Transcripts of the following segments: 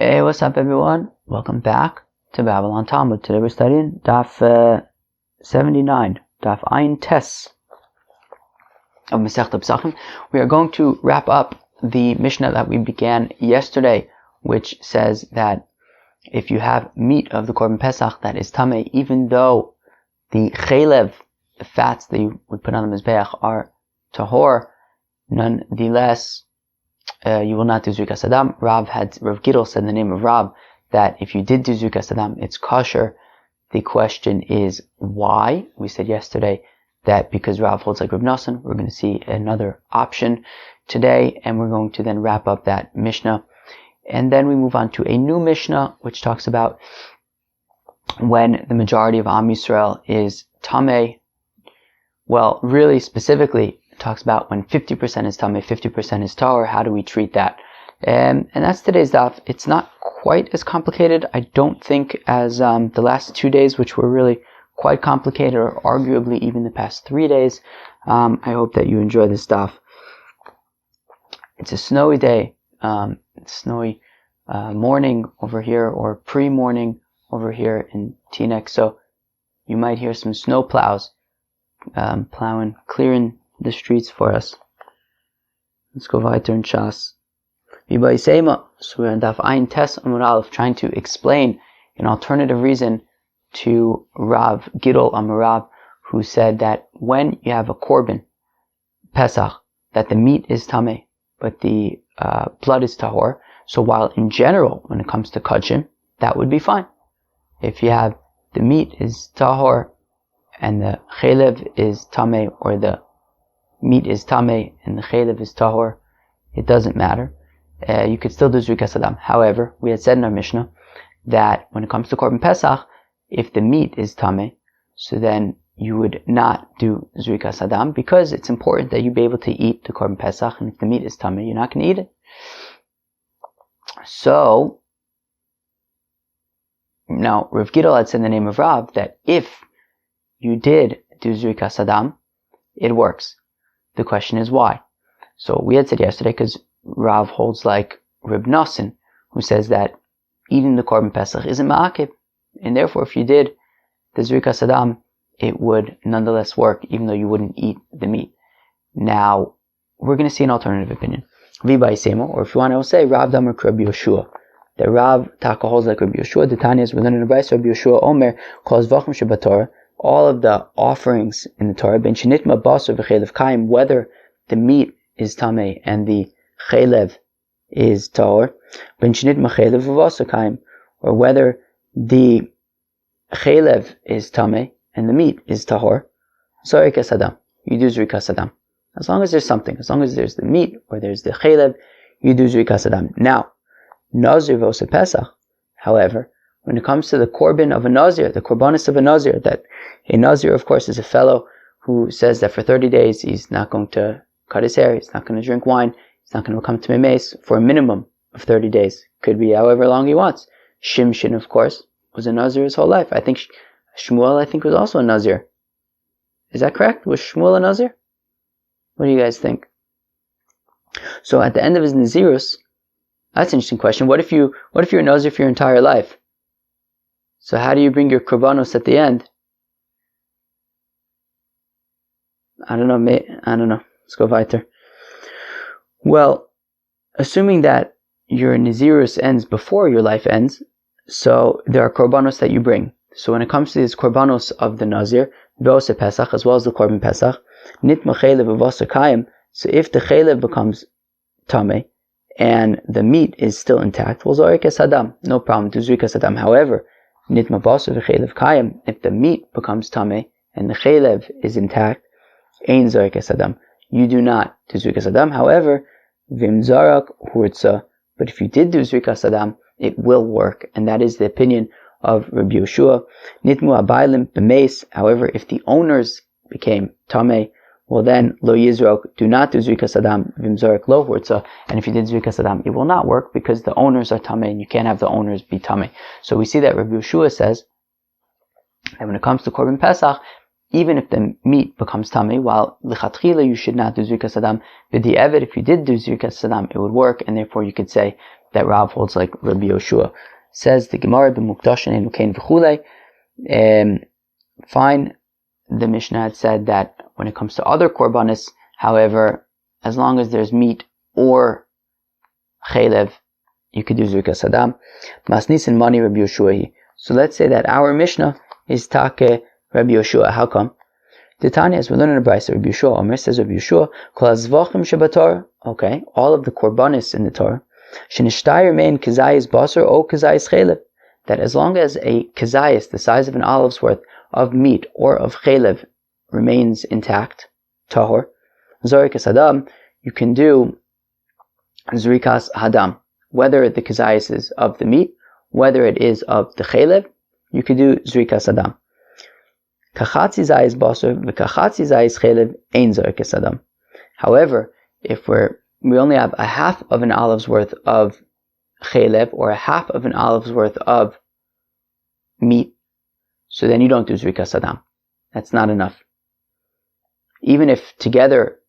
Hey, what's up everyone? Welcome back to Babylon Talmud. Today we're studying Daf 79, Daf Ayin Tes of Masechta Pesachim. We are going to wrap up the Mishnah that we began yesterday, which says that if you have meat of the Korban Pesach that is tamay, even though the chelev, the fats that you would put on the Mizbeach, are tahor, nonetheless you will not do Zrikas Adam. Rav Gidol said in the name of Rav that if you did do Zrikas Adam, it's kosher. The question is why? We said yesterday that because Rav holds like Reb Nosson, we're going to see another option today, and we're going to then wrap up that Mishnah. And then we move on to a new Mishnah, which talks about when the majority of Am Yisrael is tamay. Well, really specifically, talks about when 50% is tamay, 50% is tahor. How do we treat that? And that's today's daf. It's not quite as complicated, I don't think, as the last 2 days, which were really quite complicated, or arguably even the past 3 days. I hope that you enjoy this daf. It's a snowy day, snowy morning over here, or pre-morning over here in Teaneck, so you might hear some snow plows plowing, clearing the streets for us. Let's go weiter in Shas. So we're in Daf Ayin Tes Amud Aleph, trying to explain an alternative reason to Rav Gidol Amarav, who said that when you have a Korban Pesach, that the meat is tamay, but the blood is tahor. So while in general, when it comes to Kodshim, that would be fine. If you have the meat is tahor and the chelev is tamay, or the meat is tamay and the chelev is tahor, it doesn't matter. You could still do Zrikas Adam. However, we had said in our Mishnah that when it comes to Korban Pesach, if the meat is tamay, so then you would not do Zrikas Adam, because it's important that you be able to eat the Korban Pesach, and if the meat is tamay, you're not going to eat it. So, now Rav Gidol had said in the name of Rav that if you did do Zrikas Adam, it works. The question is why. So we had said yesterday, because Rav holds like Reb Nosson, who says that eating the Korban Pesach isn't ma'akib, and therefore if you did the Zrikas Adam, it would nonetheless work, even though you wouldn't eat the meat. Now, we're going to see an alternative opinion. V'bai Semo, or if you want to say Rav Damar Rabbi Yoshua, that Rav Taka holds like Rabbi Yoshua. The Tanya is within the Brayso. Rabbi Yoshua Omer calls Vachim Shabbatorah, all of the offerings in the Torah, ben shenitma basar v'chelev kaim, whether the meat is tamay and the chelev is tahor, ben shenitma chelev v'basar kaim, or whether the chelev is tamay and the meat is tahor, zrikas adam, you do zrikas adam. As long as there's something, as long as there's the meat or there's the chelev, you do zrikas adam. Now, nazir v'osa pesach, however, when it comes to the korban of a nazir, the korbanis of a nazir, that a nazir, of course, is a fellow who says that for 30 days he's not going to cut his hair, he's not going to drink wine, he's not going to come to Memes for a minimum of 30 days. Could be however long he wants. Shimshin, of course, was a nazir his whole life. I think Shmuel, was also a nazir. Is that correct? Was Shmuel a nazir? What do you guys think? So at the end of his nazirus, that's an interesting question. What if you're a nazir for your entire life? So how do you bring your korbanos at the end? I don't know. Let's go weiter. Well, assuming that your nazirus ends before your life ends, so there are korbanos that you bring. So when it comes to these korbanos of the nazir, ve'oseh pesach, as well as the korban pesach, nitma chelev v'vasar kayim, so if the chelev becomes tamay and the meat is still intact, well, zorikas adam, no problem, do zrikas adam. However, nitma basar v'chelev kayim, if the meat becomes tamay and the chelev is intact, ein zorikas adam, you do not do zrikas adam. However, vim zarak hurtza, but if you did do zrikas adam, it will work, and that is the opinion of Rabbi Yoshua. Nitmu abaylim b'meis, however, if the owners became tamay, well then, lo yizrok, do not do zrikas adam, vim zarak lo hurtza, and if you did zrikas adam, it will not work, because the owners are tamay, and you can't have the owners be tamay. So we see that Rabbi Yoshua says that when it comes to Korban Pesach, even if the meat becomes tamay, while lichatchila you should not do zrikas adam, b'di'evet, if you did do zrikas adam, it would work, and therefore you could say that Rav holds like Rabbi Yoshua. Says the Gemara b'mukdashin enu kain v'chulei. Fine, the Mishnah had said that when it comes to other korbanos, however, as long as there's meat or chaylev, you could do zrikas hadam. Masnis and money Rabbi Yoshua. So let's say that our Mishnah is take Rabbi Yoshua. How come? The Tanya, as we learn in the Brisa, Rabbi Yoshua, Omer says Rabbi Yoshua, kol hazvachim shebatorah. Okay, all of the korbanos in the Torah, shenishtayir mein kazayis basar o kazayis chaylev. That as long as a kazayis, the size of an olive's worth of meat or of chaylev, remains intact, tahor, zorikas hadam, you can do zrikas hadam. Whether the kazayis is of the meat, whether it is of the chaylev, you can do zrikas hadam. Kachatzi zayis basar v'kachatzi zayis chaylev ein zorikas hadam. However, if we only have a half of an olive's worth of chaylev or a half of an olive's worth of meat, so then you don't do zrikas hadam. That's not enough. Even if together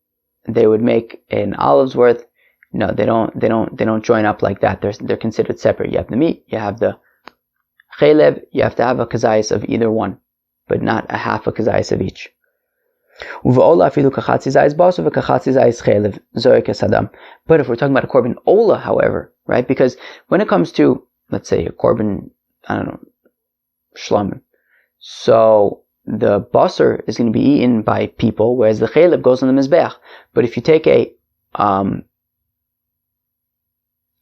they would make an olive's worth, no, they don't join up like that. They're considered separate. You have the meat, you have the chaylev, you have to have a kazayis of either one, but not a half a kazayis of each. But if we're talking about a korban ola, however, right? Because when it comes to, let's say, a korban, shlamim, so the basar is going to be eaten by people, whereas the chaylev goes on the mizbeach. But if you take a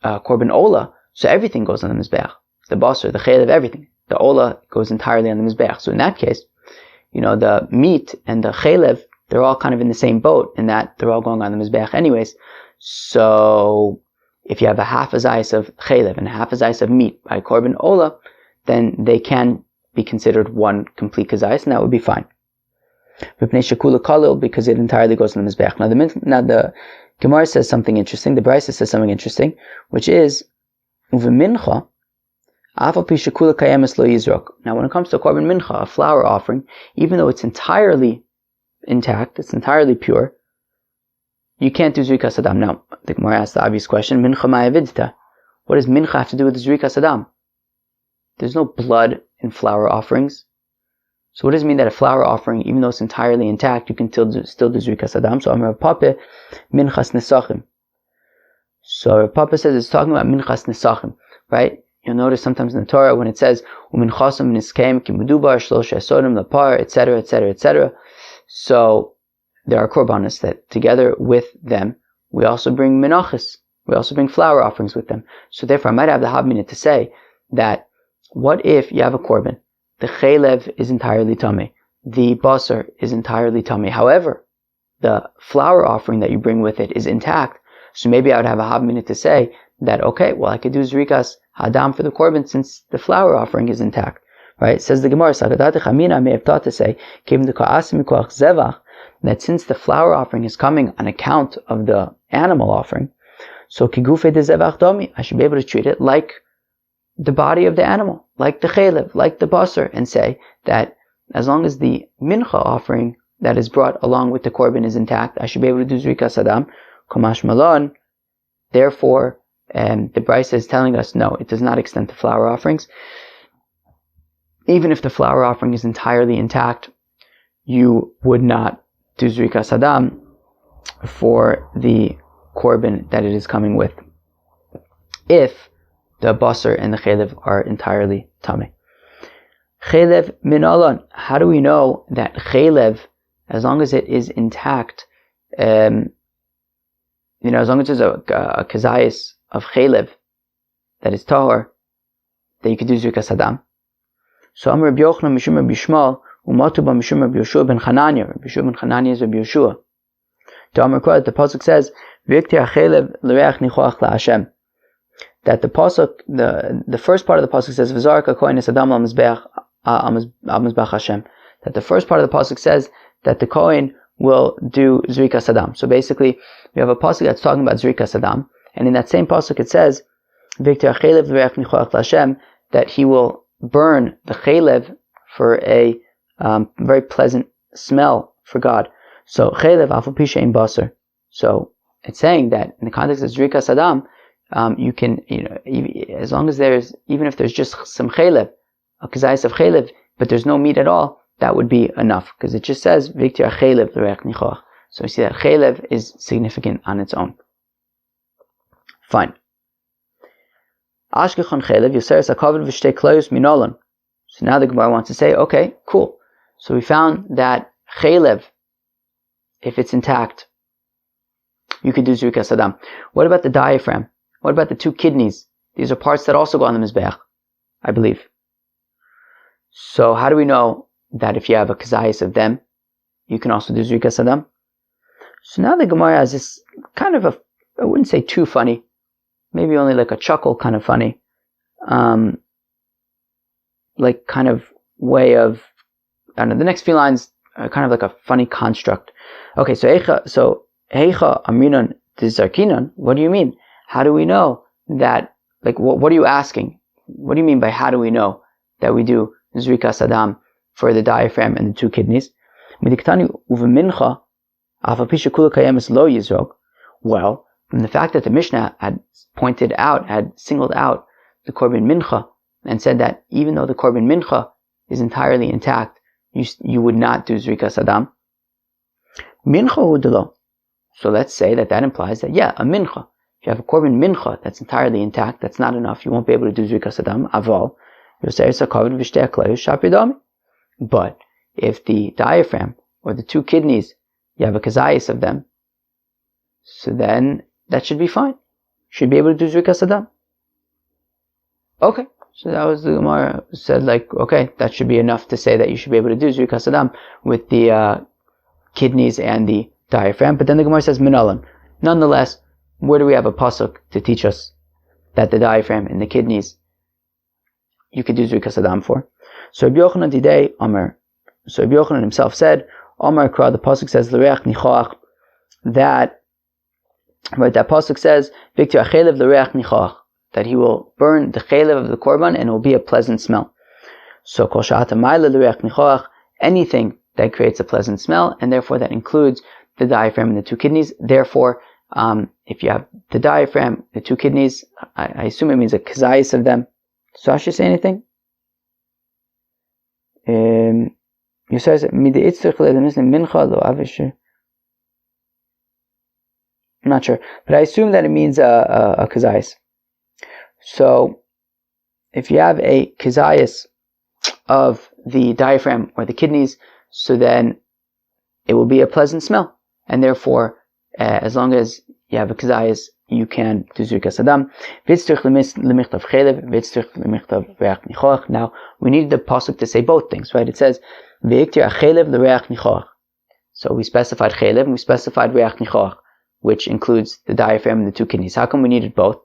korban ola, so everything goes on the mizbeach. The basar, the chaylev, everything. The ola goes entirely on the mizbeach. So in that case, the meat and the chaylev, they're all kind of in the same boat in that they're all going on the mizbeach anyways. So if you have a half a zayis of chaylev and a half a zayis of meat by korban ola, then they can be considered one complete kazayis, and that would be fine. Because it entirely goes on the mizbeach. Now the Gemara says something interesting. The Brisa says something interesting, which is uvemincha. Now, when it comes to a korban mincha, a flour offering, even though it's entirely intact, it's entirely pure, you can't do zrikas hadam. Now, the Gemara asks the obvious question: mincha ma'avidta. What does mincha have to do with zrikas hadam? There's no blood in flour offerings. So what does it mean that a flour offering, even though it's entirely intact, you can still do zrikas hadam? So Amar Papa, minchas nesachim. So Papa says it's talking about minchas nesachim, right? You'll notice sometimes in the Torah when it says uminchasam niskeim kimudubar shlosha esodim lapar, etc., etc., etc. So there are korbanos that together with them we also bring menachos, we also bring flour offerings with them. So therefore I might have the habminah to say that what if you have a korban, the chaylev is entirely tamay, the basar is entirely tamay, however the flour offering that you bring with it is intact. So maybe I would have a habminah to say that, okay, well I could do zrikas hadam for the korban since the flour offering is intact, right? Says the Gemara, I may have thought to say that since the flour offering is coming on account of the animal offering, so kigufe de zevach domi, I should be able to treat it like the body of the animal, like the chaylev, like the basar, and say that as long as the mincha offering that is brought along with the korban is intact, I should be able to do zrikas hadam, kamash malon. Therefore, and the Brisa is telling us, no, it does not extend to flour offerings. Even if the flour offering is entirely intact, you would not do zrikas hadam for the korban that it is coming with, if the basar and the chaylev are entirely tamay. Chaylev min alon. How do we know that chaylev, as long as it is intact, as long as there's a kazayis of chaylev that is tahor, that you could do zrikas hadam? So Amar Rabbi Yochanan mishum Rabbi Yishmael umatu ba mishum Rabbi Yoshua ben Chananya. Rabbi Yoshua ben Chananya is Rabbi Yoshua. To Amar Kol, the pasuk says v'iktir chaylev l'reach nichoach la'Hashem. That the pasuk, the first part of the pasuk says v'zarka kohen es adam al mizbeach Hashem. That the first part of the pasuk says that the kohen will do zrikas hadam. So basically, we have a pasuk that's talking about zrikas hadam. And in that same pasuk it says, "Viktor chaylev l'reach nichoach l'Hashem," that he will burn the chaylev for a very pleasant smell for God. So chaylev afal pi she'ein basar. So it's saying that in the context of zrikas hadam, you can, as long as even if there's just some chaylev, a kazayis of chaylev, but there's no meat at all, that would be enough, because it just says viktir chaylev l'reach nichoach. So we see that chaylev is significant on its own. Fine. Ashkechon chaylev yoseres hakavod v'shtei klayos minolan. So now the Gemara wants to say, okay, cool. So we found that chaylev, if it's intact, you could do zrikas adam. What about the diaphragm? What about the 2 kidneys? These are parts that also go on the mizbeach, I believe. So how do we know that if you have a kazayis of them, you can also do zrikas adam? So now the Gemara has this kind of I wouldn't say too funny, maybe only like a chuckle kind of funny, like kind of way of, I don't know, the next few lines are kind of like a funny construct. Okay, so heicha aminon dizarkinon, what do you mean? How do we know that, like, what are you asking? What do you mean by how do we know that we do zrikas adam for the diaphragm and the 2 kidneys? Well, from the fact that the Mishnah had singled out the korban mincha, and said that even though the korban mincha is entirely intact, you would not do zrikas adam. Mincha udelo. So let's say that implies that, a mincha. If you have a korban mincha that's entirely intact, that's not enough. You won't be able to do zrikas adam. Aval. But if the diaphragm or the 2 kidneys, you have a kazayis of them, so then that should be fine. You should be able to do zrikas adam. Okay. So that was the Gemara said, like, okay, that should be enough to say that you should be able to do zrikas adam with the kidneys and the diaphragm. But then the Gemara says minalan. Nonetheless, where do we have a pasuk to teach us that the diaphragm and the kidneys you could do zrikas adam for? So Rabbi Yochanan today, Amar. So Rabbi Yochanan himself said, Amar Kra, the pasuk says l'reach nichoach, that pasuk says viktir achelev l'reach nichoach, that he will burn the chaylev of the korban and it will be a pleasant smell. So kol shehata tamay l'reach nichoach, anything that creates a pleasant smell, and therefore that includes the diaphragm and the 2 kidneys. Therefore, if you have the diaphragm, the 2 kidneys, I assume it means a kazayis of them. So I should say anything? You says I'm not sure, but I assume that it means a kazayis. So if you have a kazayis of the diaphragm or the kidneys, so then it will be a pleasant smell, and therefore, as long as you have a kazayis, you can do zrikas adam. Now we need the pasuk to say both things, right? It says so we specified chaylev and we specified reach nichoach, which includes the diaphragm and the 2 kidneys. How come we needed both?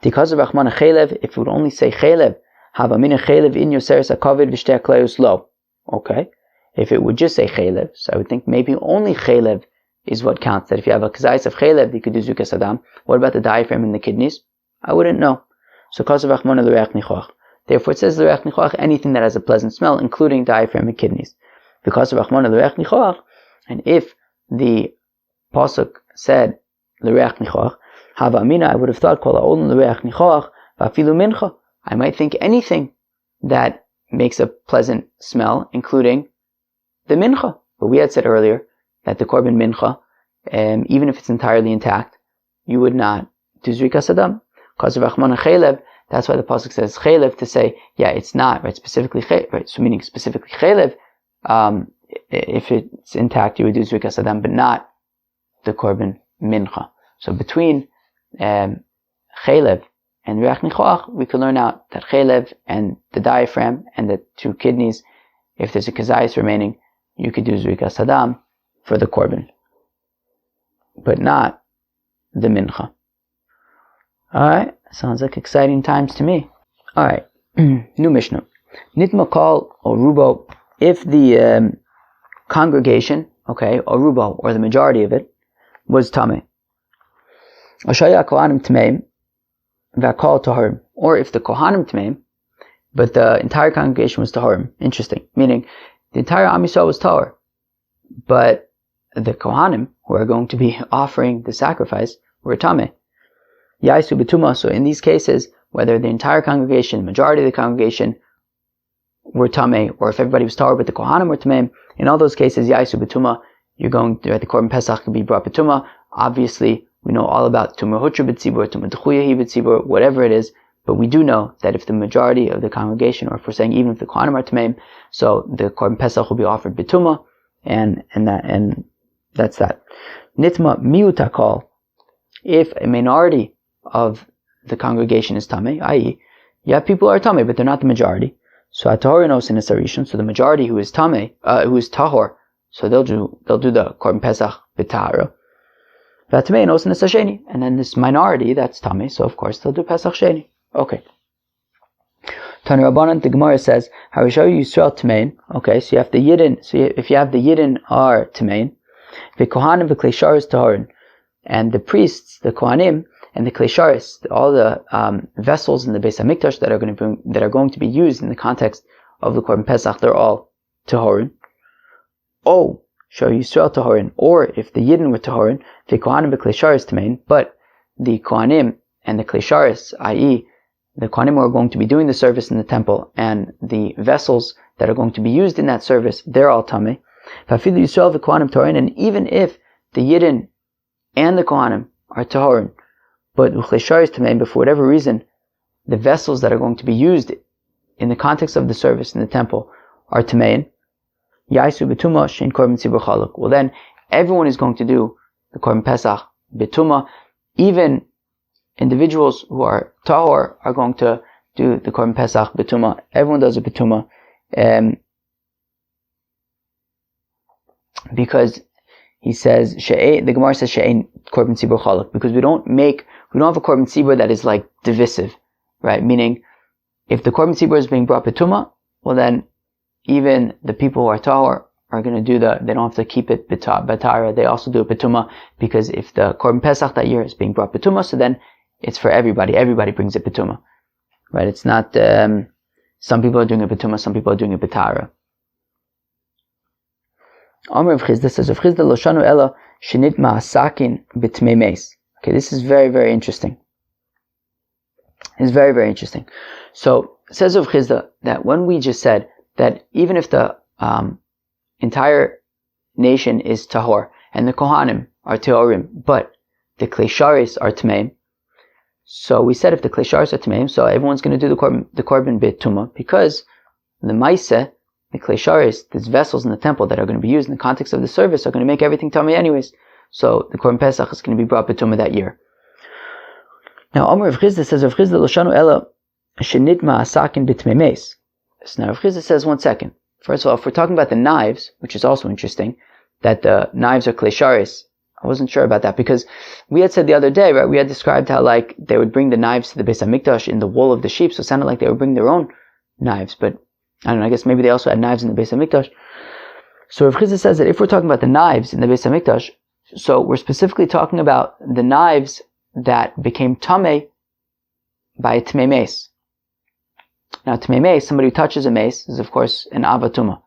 Because of Rachmana chaylev, if it would only say chaylev, have a mina chaylev in yoseres hakavod v'shtei klayos lo. Okay. If it would just say chaylev, so I would think maybe only chaylev is what counts. That if you have a kazayis of chaylev, you could do zrikas adam. What about the diaphragm and the kidneys? I wouldn't know. So because of Rachmana l'reach nichoach. Therefore it says l'reach nichoach, anything that has a pleasant smell, including diaphragm and kidneys. Because of Rachmana l'reach nichoach, and if the pasuk said l'reach nichoach, hava amina, I would have thought kol ha'olam l'reach nichoach va'afilu mincha. I might think anything that makes a pleasant smell, including the mincha. But we had said earlier that the korban mincha, even if it's entirely intact, you would not do zrikas adam. Because of Rachmana chaylev, that's why the pasuk says chaylev, to say, it's not, right? Specifically chaylev, right? So meaning specifically chaylev, if it's intact, you would do zrikas adam, but not the korban mincha. So between chaylev and reach nichoach, we can learn out that chaylev and the diaphragm and the 2 kidneys, if there's a kazayis remaining, you could do zrikas adam for the korban, but not the mincha. Alright, sounds like exciting times to me. Alright, new Mishnah. Nitma kal or rubo, if the congregation, okay, or rubo, or the majority of it, was tamay. Oshaya kohanim tameim, v'akal tahorim. Or if the kohanim tameim, but the entire congregation was tahorim. Interesting. Meaning, the entire Am Yisrael was tahor, but the kohanim, who are going to be offering the sacrifice, were tamay. Yaisu Betuma. So in these cases, whether the entire congregation, the majority of the congregation were tamay, or if everybody was tahor but the kohanim were tamay, in all those cases, Yaisu Betuma, you're going to, the korban pesach can be brought betuma. Obviously, we know all about tumah hutra b'tzibur, tumah d'chuyahi b'tzibur, whatever it is. But we do know that if the majority of the congregation, or if we're saying even if the kohanim are tamay, so the korban pesach will be offered betuma, and that's that. Nitma miutakol, if a minority of the congregation is tamay, i.e., you have people who are tamay, but they're not the majority. So atahorin in a sarishon, so the majority who is tamay, who is tahor, so they'll do the korban pesach b'tahara. V'atamei nos in a sheni, and then this minority that's tamay, so of course they'll do pesach sheni. Okay. Tanu Rabbanan, the Gemara says, Harishayu Yisrael Tamein. Okay, so you have the Yidden. So if you have the Yidden are Tamein, the Kohanim, the Klesharis Tahorin, and the priests, the Kohanim, and the Klesharis, all the vessels in the Beis Hamikdash that are going to be used in the context of the Korban Pesach, they're all Tahorin. Oh, Shar Yisrael Tahorin, or if the Yidden were Tahorin, the Kohanim, the Klesharis Tamein, but the Kohanim and the Klesharis, i.e., the Kohanim are going to be doing the service in the temple, and the vessels that are going to be used in that service, they're all tamay. Fafilu Yisrael the Kohanim Tahorin, and even if the Yidden and the Kohanim are Tahorin, but Uchleshar is tamay, but for whatever reason, the vessels that are going to be used in the context of the service in the temple are tamay, Yaisu Betuma Shein Korban Tzibur Chaluk. Well then, everyone is going to do the Korban Pesach Betuma, even individuals who are tahor are going to do the korban pesach betuma. Everyone does a betuma, because he says the Gemara says she'ein korban tzibur chaluk, because we don't have a korban tzibur that is like divisive, right? Meaning, if the korban tzibur is being brought betuma, well then even the people who are tahor are going to do they don't have to keep it betara. They also do a betuma, because if the korban pesach that year is being brought betuma, so then it's for everybody. Everybody brings a betuma, right? It's not some people are doing a betuma, some people are doing a betara. Amr of Chizda says, "Of Chizda loshanu ela shenit ma'asakin b'tmei meis." Okay, this is very, very interesting. It's very, very interesting. So it says of Chizda that when we just said that even if the entire nation is tahor and the kohanim are teorim, but the klesharis are tmeim. So we said if the klesharis are tmeim, so everyone's going to do the korban betuma, because the maise, the klesharis, these vessels in the temple that are going to be used in the context of the service, are going to make everything tamei anyways. So the korban pesach is going to be brought betuma that year. Now Amr of Chizda says, of Chizda loshanu ela shenit ma'asakin b'tmei meis. So now Rav Chizda says, one second. First of all, if we're talking about the knives, which is also interesting, that the knives are klesharis, I wasn't sure about that, because we had said the other day, right, we had described how like they would bring the knives to the Beis Hamikdash in the wool of the sheep, so it sounded like they would bring their own knives, but I don't know, I guess maybe they also had knives in the Beis Hamikdash. So Rav Chizda says that if we're talking about the knives in the Beis Hamikdash, so we're specifically talking about the knives that became tamei by a tamei mace. Now, tamei mace, somebody who touches a mace, is of course an avatuma.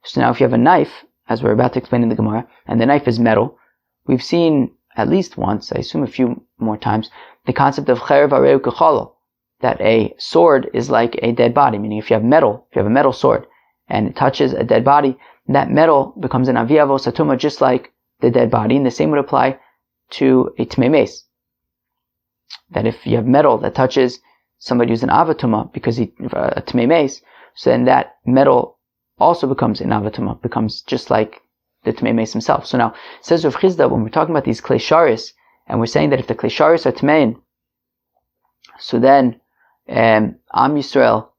So now if you have a knife, as we're about to explain in the Gemara, and the knife is metal, we've seen at least once, I assume a few more times, the concept of cherev areu kechalo, that a sword is like a dead body, meaning if you have a metal sword, and it touches a dead body, that metal becomes an aviyavo satuma, just like the dead body, and the same would apply to a tamei mace. That if you have metal that touches somebody who's an avatuma, because a tamei mace, so then that metal also becomes an avatuma, becomes just like the tamei mace himself. So now, it says Rav Chizda, when we're talking about these klesharis, and we're saying that if the klesharis are tamein, so then Am Yisrael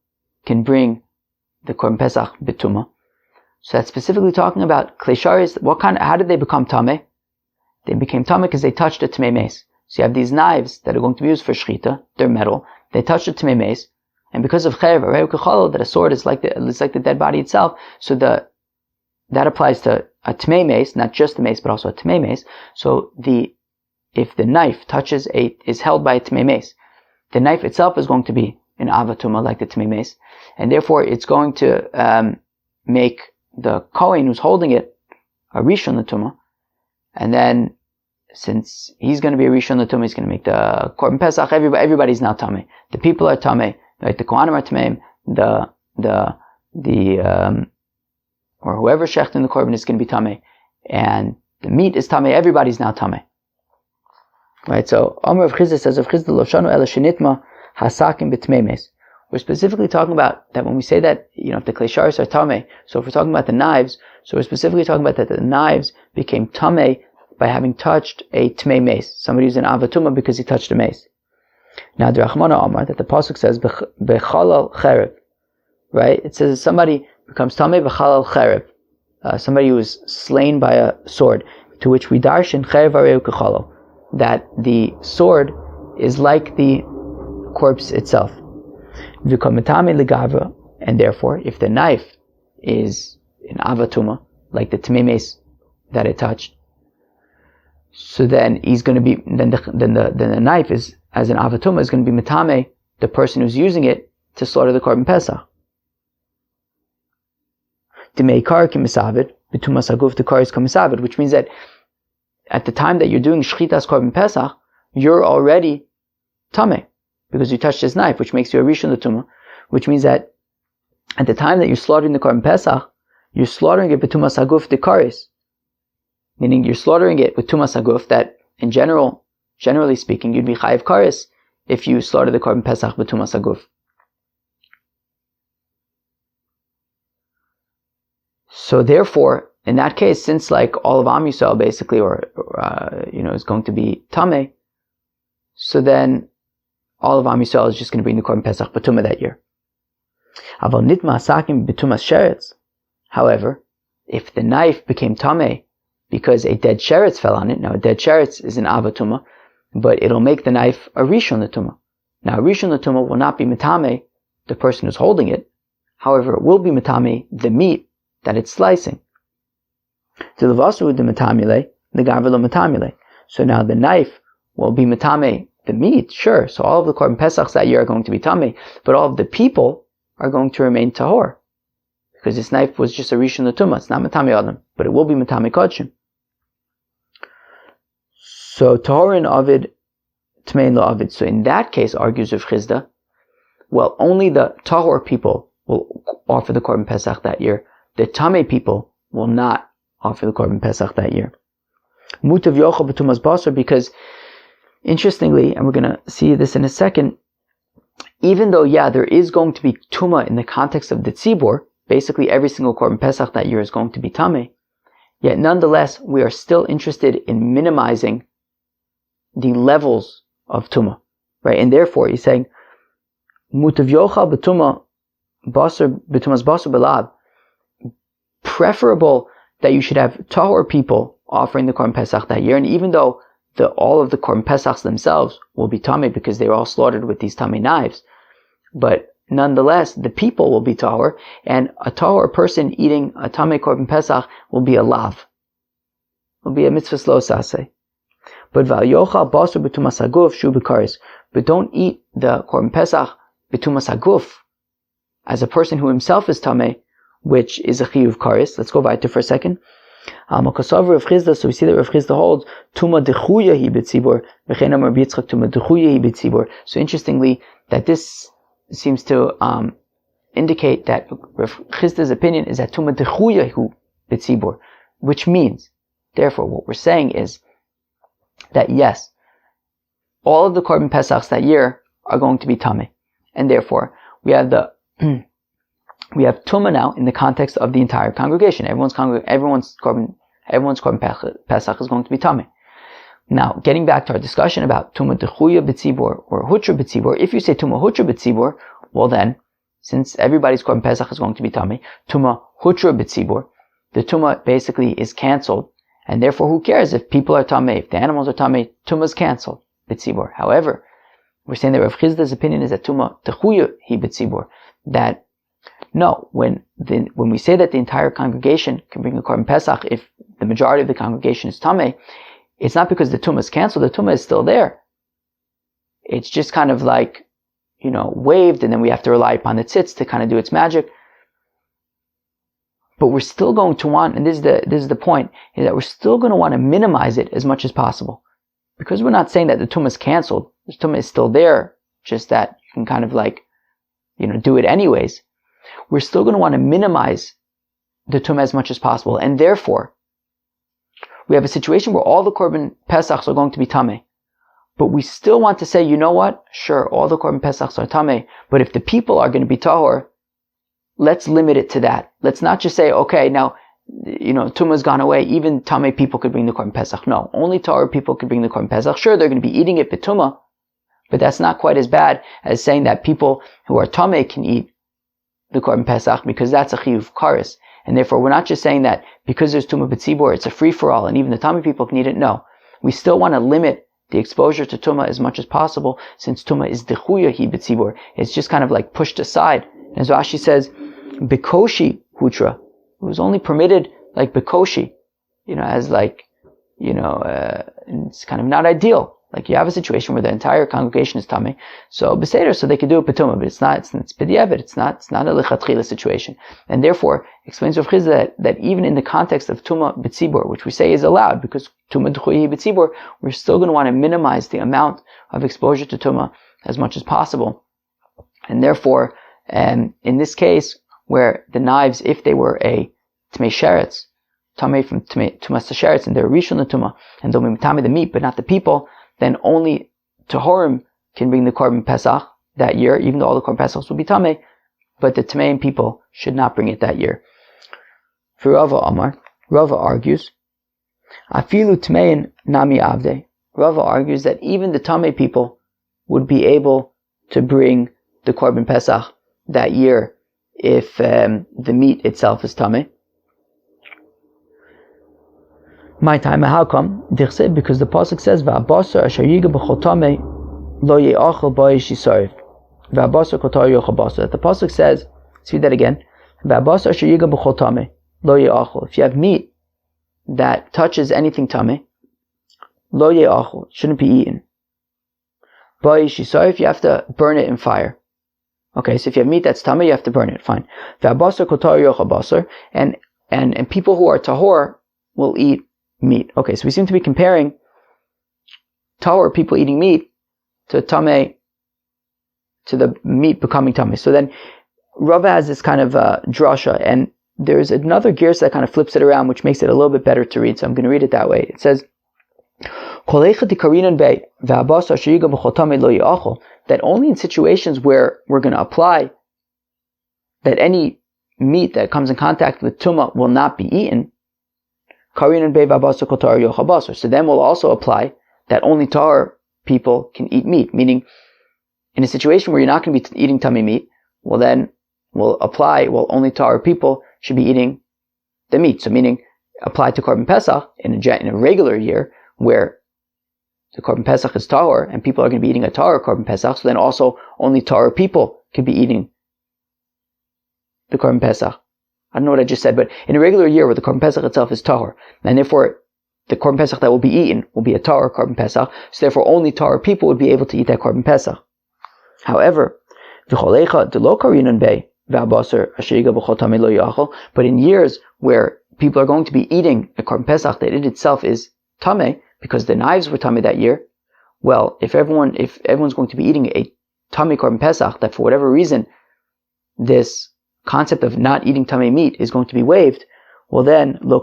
can bring the korban pesach betuma. So that's specifically talking about klesharis. How did they become tamei? They became tamei because they touched a tamei mace. So you have these knives that are going to be used for shehita. They're metal. They touched a tamei mace, and because of cherev areu kechalo, that a sword is like the dead body itself. So that applies to a tamei mace, not just the mace, but also a tamei mace. So if the knife is held by a tamei mace, the knife itself is going to be an avatuma like the tamei mace, and therefore it's going to make the kohen who's holding it a rishon l'tuma, and then since he's going to be a Rishon L'Tumah, he's going to make the Korban Pesach. Everybody's now tamay. The people are tamay. Right? The Kohanim are tamay. Or whoever shecht in the Korban is going to be tamay, and the meat is tamay. Everybody's now tamay. Right? So Amar of Chisda says, "Of Chisda lo shanu ela shenitma hasakim b'tmeimes." We're specifically talking about that when we say that, if the klei sharis are tamay. So if we're talking about the knives, so we're specifically talking about that the knives became tamay by having touched a tmei mace. Somebody who's an avatuma because he touched a mace. Now, the Rachmana Amar, that the pasuk says bechalal cherev, right? It says somebody becomes tamei bechalal cherev, somebody who was slain by a sword. To which we darshan cherev areu kechalal, that the sword is like the corpse itself. And therefore, if the knife is an avatuma, like the tmei mace that it touched, so then he's going to be then the knife is as an avatuma is going to be metame the person who's using it to slaughter the korban pesach. Which means that at the time that you're doing shehitas korban pesach, you're already tamei because you touched his knife, which makes you a rishon l'tumah. Which means that at the time that you're slaughtering the korban pesach, you're slaughtering it b'tumas haguf dekaris, meaning you're slaughtering it with tumas haguf. That in generally speaking, you'd be chayiv karis if you slaughter the korban pesach b'tumas haguf. So therefore, in that case, since like all of Am Yisrael basically, is going to be tamei, so then all of Am Yisrael is just going to bring the korban pesach b'tumah that year. However, if the knife became tamei because a dead sheretz fell on it, now a dead sheretz is an avatuma, but it'll make the knife a rishon l'tumah. Now a rishon l'tumah will not be metame the person who's holding it. However, it will be metame the meat that it's slicing. So now the knife will be metame the meat, sure. So all of the korban pesachs that year are going to be tamei, but all of the people are going to remain tahor, because this knife was just a rishon l'tumah. It's not metame adam, but it will be metame kodshim. So tahorin avid, tmein lo avid. So in that case, argues Rav Chisda, well, only the tahor people will offer the korban pesach that year. The tamei people will not offer the korban pesach that year. Mutav yochel b'tumas basar, because interestingly, and we're going to see this in a second, even though, there is going to be tuma in the context of the tzibor, basically every single korban pesach that year is going to be tamei, yet nonetheless, we are still interested in minimizing the levels of tuma, right? And therefore, he's saying, mutav yochal b'tuma basar b'tumas basar b'lab, preferable that you should have tahor people offering the korban pesach that year, and even though all of the korban pesachs themselves will be tamei because they're all slaughtered with these tamei knives, but nonetheless, the people will be tahor, and a tahor person eating a tamei korban pesach will be a lav, will be a mitzvah lo saseh. But val yochal basar b'tumas haguf shu b'karis, but don't eat the korban pesach b'tumas haguf as a person who himself is tamei, which is a chiyuv karis. Let's go back to for a second. So we see that Rav Chisda holds tuma dechuya hi b'tzibor v'chein amar b'yitzchak tuma dechuya hi b'tzibor. So interestingly, that this seems to indicate that Rav Chisda's opinion is that tuma dechuya hu b'tzibor, which means, therefore, what we're saying is that yes, all of the korban pesachs that year are going to be tamei, and therefore we have tuma now in the context of the entire congregation. Everyone's korban pesach is going to be tamei. Now, getting back to our discussion about tuma dechuya b'tzibor or hutra b'tzibor, if you say tuma hutra b'tzibor, well then, since everybody's korban pesach is going to be tamei, tuma hutra b'tzibor, the tuma basically is cancelled, and therefore who cares if people are tamei, if the animals are tamei, tuma is cancelled b'tzibor. However, we're saying that Rav Chisda's opinion is that tuma dechuya hi b'tzibor, that no, when we say that the entire congregation can bring a korban pesach if the majority of the congregation is tamei, it's not because the tumah is canceled. The tumah is still there. It's just kind of like, waved, and then we have to rely upon the tzitz to kind of do its magic. But we're still going to want, and this is the point, is that we're still going to want to minimize it as much as possible. because we're not saying that the tumah is canceled, the tumah is still there, just that you can kind of do it anyways, we're still going to want to minimize the tumah as much as possible. And therefore, we have a situation where all the korban pesachs are going to be tamay. But we still want to say, you know what? Sure, all the korban pesachs are tamay, but if the people are going to be tahor, let's limit it to that. Let's not just say, okay, now, tumah's gone away, even tamay people could bring the korban pesach. No, only tahor people could bring the korban pesach. Sure, they're going to be eating it betumah, but that's not quite as bad as saying that people who are tamay can eat the korban pesach, because that's a chiyuv karis. And therefore, we're not just saying that because there's tumah b'tzibur, it's a free-for-all, and even the tamay people can eat it. No. We still want to limit the exposure to tumah as much as possible, since tumah is dechuya hi b'tzibur. It's just kind of like pushed aside. And as Rashi says, bekoshi hutra. It was only permitted like bekoshi, it's kind of not ideal. Like you have a situation where the entire congregation is tamei, so beseder, so they can do it betumah, but it's b'diavad, it's not a lechatchila situation. And therefore, explains Rav Chizda that even in the context of tumah b'tzibur, which we say is allowed, because tumah d'chuyi b'tzibur, we're still going to want to minimize the amount of exposure to tumah as much as possible. And therefore, in this case, where the knives, if they were a tamei sheretz, tamei from tumas sheretz, and they're rishon l'tumah, and they'll be tamei the meat, but not the people, then only tahorim can bring the korban pesach that year, even though all the korban pesachs will be tamei, but the tameim people should not bring it that year. For Rava Amar, Rava argues, afilu tamein nami avde. Rava argues that even the tamei people would be able to bring the korban pesach that year if the meat itself is tamei. My time, how come? Because the pasuk says, "Va'abasar asher yiga b'chol tamei lo ye'achal b'yish yisarif." Va'abasar kotar yochal basar. That the pasuk says, let's read that again. Va'abasar asher yiga b'chol tamei lo ye'achal. If you have meat that touches anything tamei, lo ye'achal, shouldn't be eaten. B'yish yisarif, you have to burn it in fire. Okay, so if you have meat that's tamei, you have to burn it. Fine. Va'abasar kotar yochal basar, and people who are tahor will eat meat. Okay, so we seem to be comparing tahor, people eating meat, to tamei, to the meat becoming tamei. So then Rava has this kind of drasha, and there's another gears that kind of flips it around, which makes it a little bit better to read. So I'm going to read it that way. It says that only in situations where we're going to apply that any meat that comes in contact with tumah will not be eaten, so then we'll also apply that only tahor people can eat meat. Meaning, in a situation where you're not going to be eating tamei meat, well then we'll apply, only tahor people should be eating the meat. So meaning, apply to korban pesach in a regular year where the korban pesach is tahor and people are going to be eating a tahor korban pesach. So then also only tahor people could be eating the korban pesach. I don't know what I just said, but in a regular year where the korban pesach itself is tahor, and therefore the korban pesach that will be eaten will be a tahor korban pesach, so therefore only tahor people would be able to eat that korban pesach. However, but in years where people are going to be eating a korban pesach that it itself is tamei, because the knives were tamei that year, well, if everyone's going to be eating a tamei korban pesach, that for whatever reason this concept of not eating tamei meat is going to be waived, well then, we're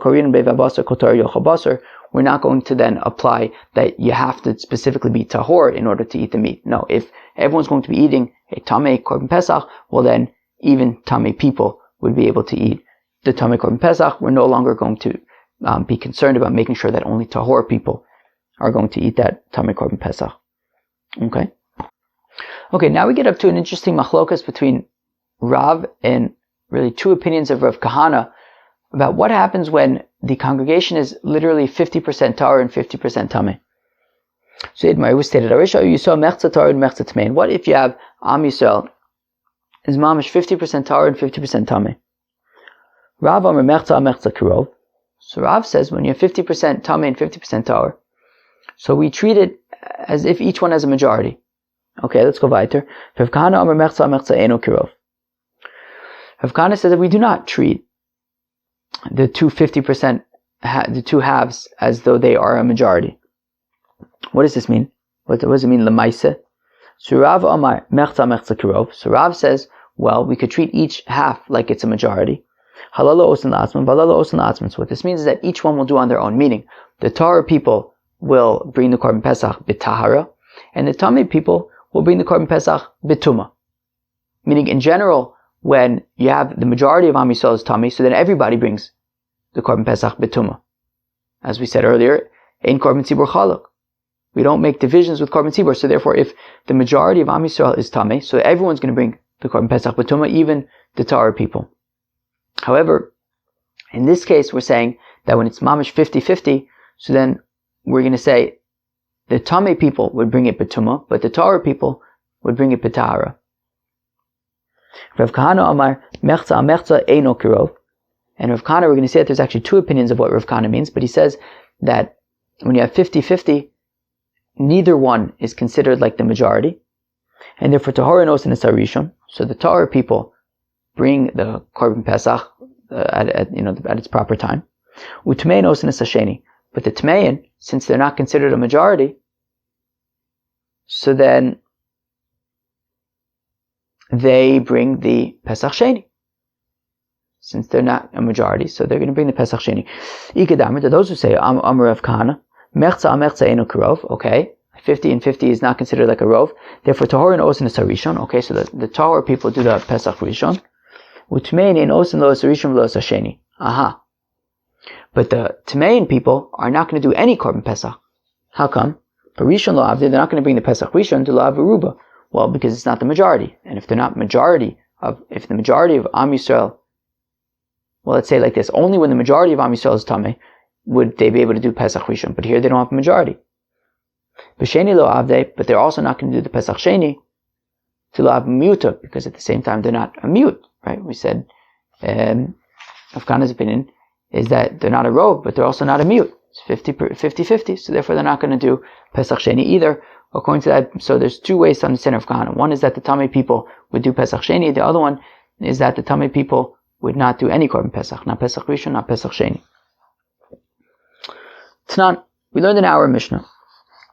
not going to then apply that you have to specifically be tahor in order to eat the meat. No, if everyone's going to be eating a tamei korban pesach, well then, even tamei people would be able to eat the tamei korban pesach. We're no longer going to be concerned about making sure that only tahor people are going to eat that tamei korban pesach. Okay, now we get up to an interesting machlokas between Rav and really two opinions of Rav Kahana about what happens when the congregation is literally 50% tahor and 50% tamei. So it was stated, what if you have Am Yisrael is mamish 50% tahor and 50% tamei? Rav Amar mechza mechza kirov. So Rav says when you have 50% tamei and 50% tahor, so we treat it as if each one has a majority. Okay, let's go weiter. Rav Kahana Amar mechza mechza eno kirov. Rav Kahana says that we do not treat the two 50%, the two halves, as though they are a majority. What does this mean? What does it mean, lemaise? So Rav Amar, mechza mechza kirov. So Rav says, well, we could treat each half like it's a majority. Halala osin la'atzman, valala osin la'atzman. So what this means is that each one will do on their own. Meaning, the tahor people will bring the korban pesach b'tahara, and the tamay people will bring the korban pesach b'tuma. Meaning, in general, when you have the majority of Am Yisrael is tamay, so then everybody brings the korban pesach b'tuma. As we said earlier, ein korban tzibur chaluk. We don't make divisions with korban tzibur, so therefore, if the majority of Am Yisrael is tamay, so everyone's going to bring the korban pesach b'tuma, even the tahor people. However, in this case, we're saying that when it's mamish 50-50, so then we're going to say the tamay people would bring it b'tuma, but the tahor people would bring it b'tahara. Rav Kahana Amar mechza mechza eino kirov, and Rav Kahana, we're going to say that there's actually two opinions of what Rav Kahana means, but he says that when you have 50-50, neither one is considered like the majority, and therefore tahor and osin is harishon. So the tahor people bring the korban pesach at its proper time. Utmei and osin is hasheni. But the tmein, since they're not considered a majority, so then they bring the pesach sheni. Since they're not a majority, so they're going to bring the pesach sheni. Ikadamer, to those who say Amar of Kahana, mechza eno kirov, okay, 50 and 50 is not considered like a rov. Therefore, tahor and osin is harishon. Okay, so the tahor people do the pesach rishon. Utmein and osin lo is harishon lo is hasheni. Aha. But the Tamein people are not going to do any korban pesach. How come? For Rishon lo avde, they're not going to bring the pesach Rishon to lo aviruba. Well, because it's not the majority. And if the majority of Am Yisrael, well, let's say like this, only when the majority of Am Yisrael is Tameh would they be able to do pesach Rishon. But here they don't have a majority. B'sheni lo avde, but they're also not going to do the pesach Sheni to lo av miuta, because at the same time they're not a mute, right? We said, of Kana's opinion, is that they're not a rov, but they're also not a mute. It's 50-50, so therefore they're not going to do Pesach Sheni either. According to that, so there's two ways to understand Rav Kahana. One is that the Tamay people would do Pesach Sheni. The other one is that the Tamay people would not do any Korban Pesach, not Pesach Rishon, not Pesach Sheni. Tanan, we learned in our Mishnah,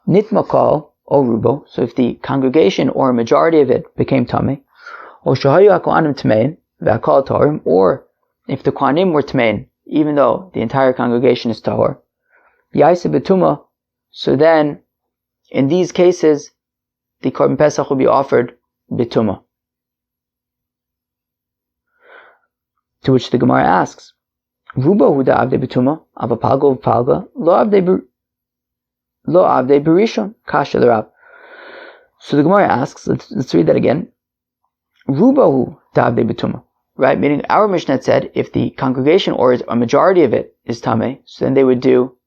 Nitma kol o rubo, so if the congregation or a majority of it became Tamay, o shahayu hakohanim tmein, ve'akol torim, or if the Kohanim were Tmein, even though the entire congregation is tahor, yaisa betuma, so then in these cases the korban pesach will be offered betuma. To which the Gemara asks, Ruba huda avde betuma avapalgo palga lo avde berishon kasha l'rab. So the Gemara asks, let's read that again. Ruba hu da avde betuma. Right, meaning our Mishnah said if the congregation or a majority of it is tamei, so then they would do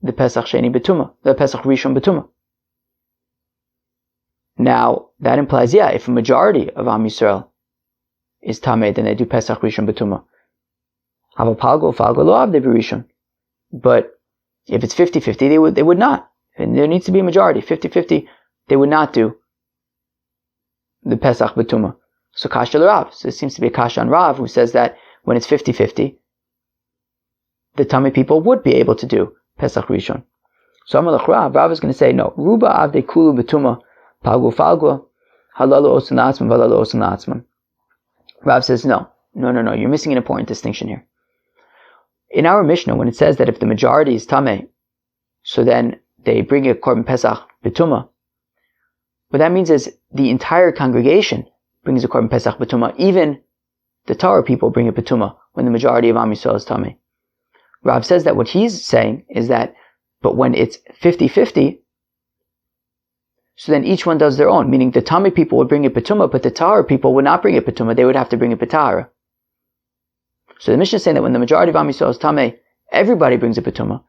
the Pesach Sheni Betuma, the Pesach Rishon Betuma. Now that implies, if a majority of Am Yisrael is tamei, then they do Pesach Rishon Betuma. Havapalgo falgo lo avde berishon. But if it's 50-50, they would not. And there needs to be a majority. 50-50, they would not do the Pesach Betuma. So kasha l'Rav. So it seems to be a kasha on Rav, who says that when it's 50-50, the Tamei people would be able to do Pesach Rishon. So Amalach Rav is going to say, no, Ruba avde kulu betuma palgu falgu halalu osun la'atzman valalu osun la'atzman. Rav says, no, you're missing an important distinction here. In our Mishnah, when it says that if the majority is Tamei, so then they bring a korban Pesach betuma, what that means is the entire congregation brings a korban pesach betuma. Even the tahor people bring a betuma when the majority of Am Yisrael is tamei. Rav says that what he's saying is that, but when it's 50-50, so then each one does their own. Meaning the tamei people would bring a betuma, but the tahor people would not bring a betuma. They would have to bring a betahara. So the Mishnah is saying that when the majority of Am Yisrael is tamei, everybody brings a betuma.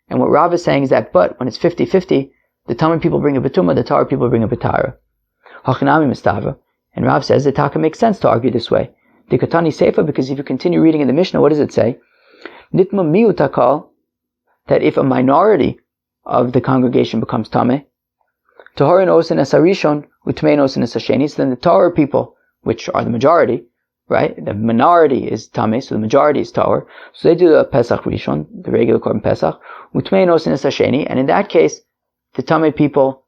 And what Rav is saying is that, but when it's 50-50, the tamei people bring a betuma, the tahor people bring a betahara. Hachinami mistava. And Rav says the Taka makes sense to argue this way. The Katani Seifa, because if you continue reading in the Mishnah, what does it say? Nitma miutakal, that if a minority of the congregation becomes tameh, tahor and osin es harishon, utmei and osin es hasheni, so then the tahor people, which are the majority, right? The minority is tameh, so the majority is tahor, so they do the Pesach Rishon, the regular korban Pesach, utmei and osin es hasheni, and in that case, the tamay people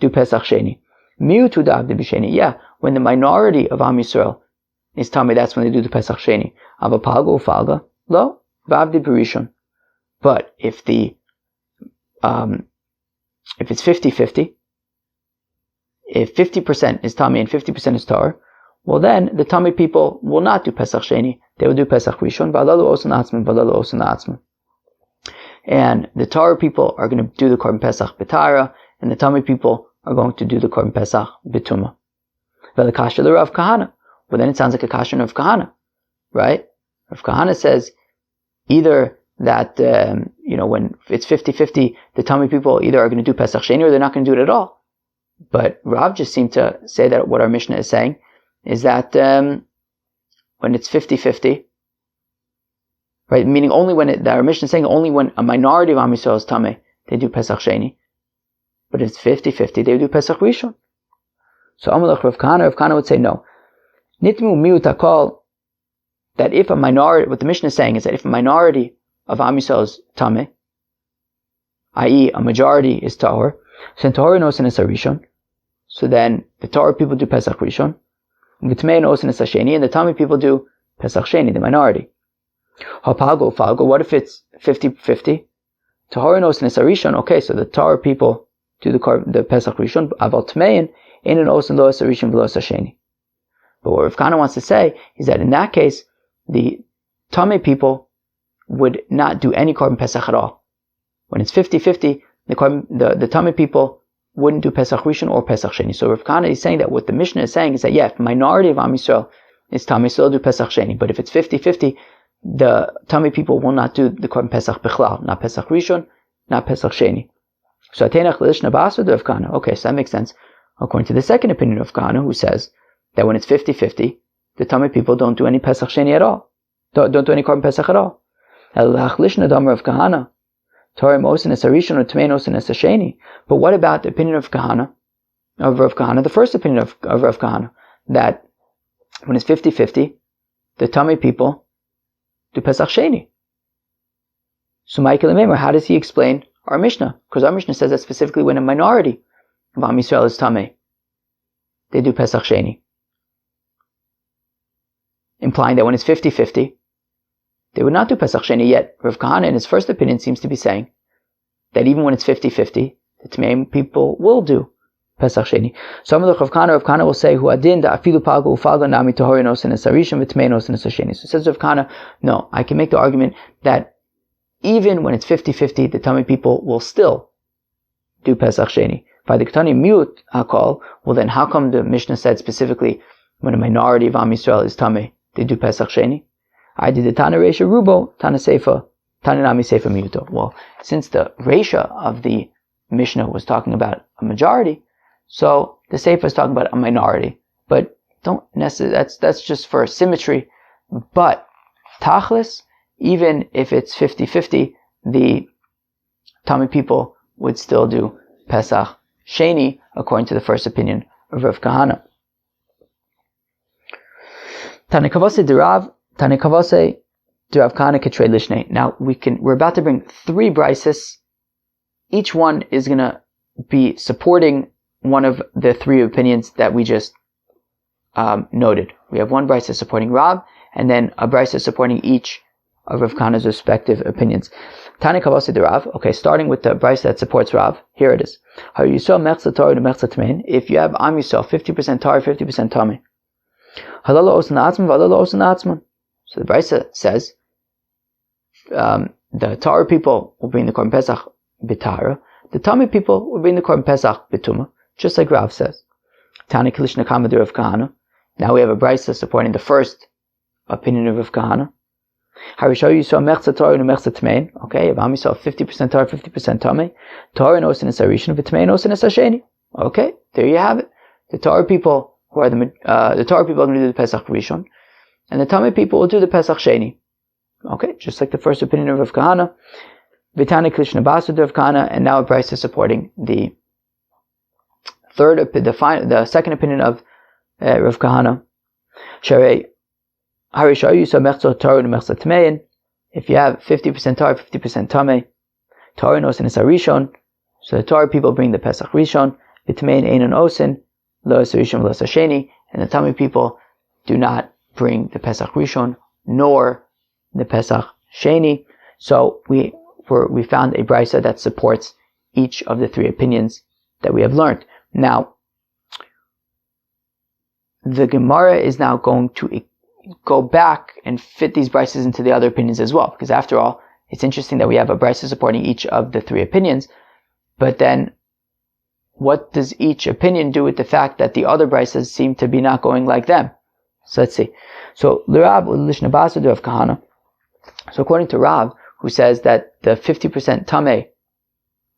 do Pesach Sheni. Miutu da'avdi b'sheni. Yeah, when the minority of Am Yisrael is tamay, that's when they do the Pesach Sheni. Ava palga ufalga lo v'avdi b'rishon. But if it's 50-50, if 50% is tamay and 50% is tahor, well then the tamay people will not do Pesach Sheni. They will do Pesach Rishon. V'alalu osan atzman, v'alalu osan atzman. And the tahor people are going to do the Korban Pesach b'tara, and the tamay people are going to do the Korban Pesach b'tumah. V'lekasha l'Rav Kahana. Well, then it sounds like a kasha of Rav Kahana, right? Rav Kahana says either that when it's 50-50, the tamay people either are going to do Pesach Sheni or they're not going to do it at all. But Rav just seemed to say that what our Mishnah is saying is that when it's 50-50, right? Meaning only when our Mishnah is saying only when a minority of Am Yisrael is tamay, they do Pesach Sheni. But if it's 50-50, they do Pesach Rishon. So Amalach Rav Kahana would say no. Nitmu miut hakol, that if a minority, what the Mishnah is saying is that if a minority of Am Yisrael is tamay, i.e. a majority is tahor, so tahor nosen is rishon, so then the tahor people do Pesach Rishon, v'tmei nosen is sheni, and the tamay people do Pesach Sheni, the minority. Hapalgo falgo, what if it's 50-50? Tahor nosen is rishon, okay, so the tahor people do the Pesach Rishon, aval tmein ein an osen lo es rishon v'lo es sheni. But what Rav Kahana wants to say is that in that case, the tamay people would not do any Korban Pesach at all. When it's 50-50, the tamay people wouldn't do Pesach Rishon or Pesach Sheni. So Rav Kahana is saying that what the Mishnah is saying is that if minority of Am Yisrael is tamay, so they'll do Pesach Sheni. But if it's 50-50, the tamay people will not do the Korban Pesach bichlal, not Pesach Rishon, not Pesach Sheni. So Atenach l'ishna ba'asur Rav Kahana. Okay, so that makes sense. According to the second opinion of Kahana, who says that when it's 50-50, the tamay people don't do any Pesach Sheni at all. Don't do any Korban Pesach at all. Elach l'ishna damar of Kahana. Torah osin es harishon or tamay osin es hasheni. But what about the opinion of Rav Kahana, the first opinion of Rav Kahana, that when it's 50-50, the tamay people do Pesach Sheni? So Michael Lememar, how does he explain our Mishnah? Because our Mishnah says that specifically when a minority of Am Yisrael is tamay, they do Pesach Sheni. Implying that when it's 50-50, they would not do Pesach Sheni. Yet Rav Kahana in his first opinion seems to be saying that even when it's 50-50, the tamay people will do Pesach Sheni. So Rav Kahana will say, "Hu adin da afilu palga ufalga nami tahor nosen es harishon v'tamay nosen es hasheni." So says Rav Kahana, no, I can make the argument that even when it's 50-50, the tamay people will still do Pesach Sheni. By the Ketani miut hakol, well then how come the Mishnah said specifically when a minority of Am Yisrael is tamay, they do Pesach Sheni? I did the Tana Reisha Rubo, Tana Seifa, Tana Nami Seifa Miuto. Well, since the Reisha of the Mishnah was talking about a majority, so the Seifa is talking about a minority. But don't necessarily, that's just for symmetry. But Tachlis, even if it's 50-50, the tamay people would still do Pesach Sheni, according to the first opinion of Rav Kahana. Tanakavase Derav, Tanakavase Derav Kahana Ketrei Lishnei. Now we're about to bring 3 brises. Each one is going to be supporting one of the 3 opinions that we just noted. We have one brisa supporting Rav, and then a brisa supporting each of Rav Kahana's respective opinions. Tani Kavasi de Rav. Okay, starting with the brisa that supports Rav. Here it is. If you have Am Yisrael 50% tahor, 50% tamay. Halala osan atzman, valala osan atzman. So the brisa says the tahor people will bring the Korban Pesach b'tara. The tamay people will bring the Korban Pesach b'tumah, just like Rav says. Tani Kalishna Kama de Rav Kahana. Now we have a brisa supporting the first opinion of Rav Kahana. Harishayu Yisrael mechza tahor and mechza tamay. Okay, if Am Yisrael 50% tahor, 50% tamay. Tahor and osin es harishon, v'tamay osin es hasheni. Okay, there you have it. The tahor people who are the tahor people are going to do the Pesach Rishon, and the tamay people will do the Pesach Sheni. Okay, just like the first opinion of Rav Kahana. Vitana Krishna Basu Rav Kahana, and now a brisa is supporting the second opinion of Rav Kahana. Sharei Harishayu Yisrael mechza tahor and mechza tamay. If you have 50% tahor, 50% tamay, tahor and osin es harishon. So the Torah people bring the Pesach Rishon, v'tmein einon osin, lo es Rishon lo es Sheni, and the tamay people do not bring the Pesach Rishon nor the Pesach Sheni. So we found a brisa that supports each of the three opinions that we have learned. Now, the Gemara is now going to go back and fit these brises into the other opinions as well, because after all, it's interesting that we have a brisa supporting each of the three opinions, but then what does each opinion do with the fact that the other brises seem to be not going like them? So let's see. So Rav Ulishna Basadu of Kahana. So according to Rav, who says that the 50% tamay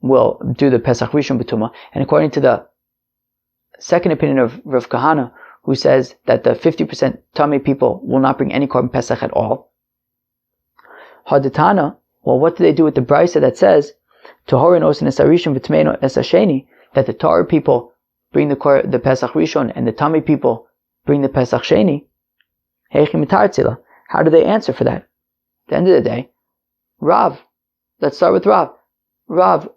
will do the Pesach Rishon B'tumah, and according to the second opinion of Rav Kahana, who says that the 50% tamay people will not bring any korban Pesach at all. Hadatana, well, what do they do with the brisa that says tahor osin es harishon v'tmein es hasheni, that the Torah people bring the Pesach Rishon and the tamay people bring the Pesach Sheni? How do they answer for that? At the end of the day, Rav, let's start with Rav. Rav,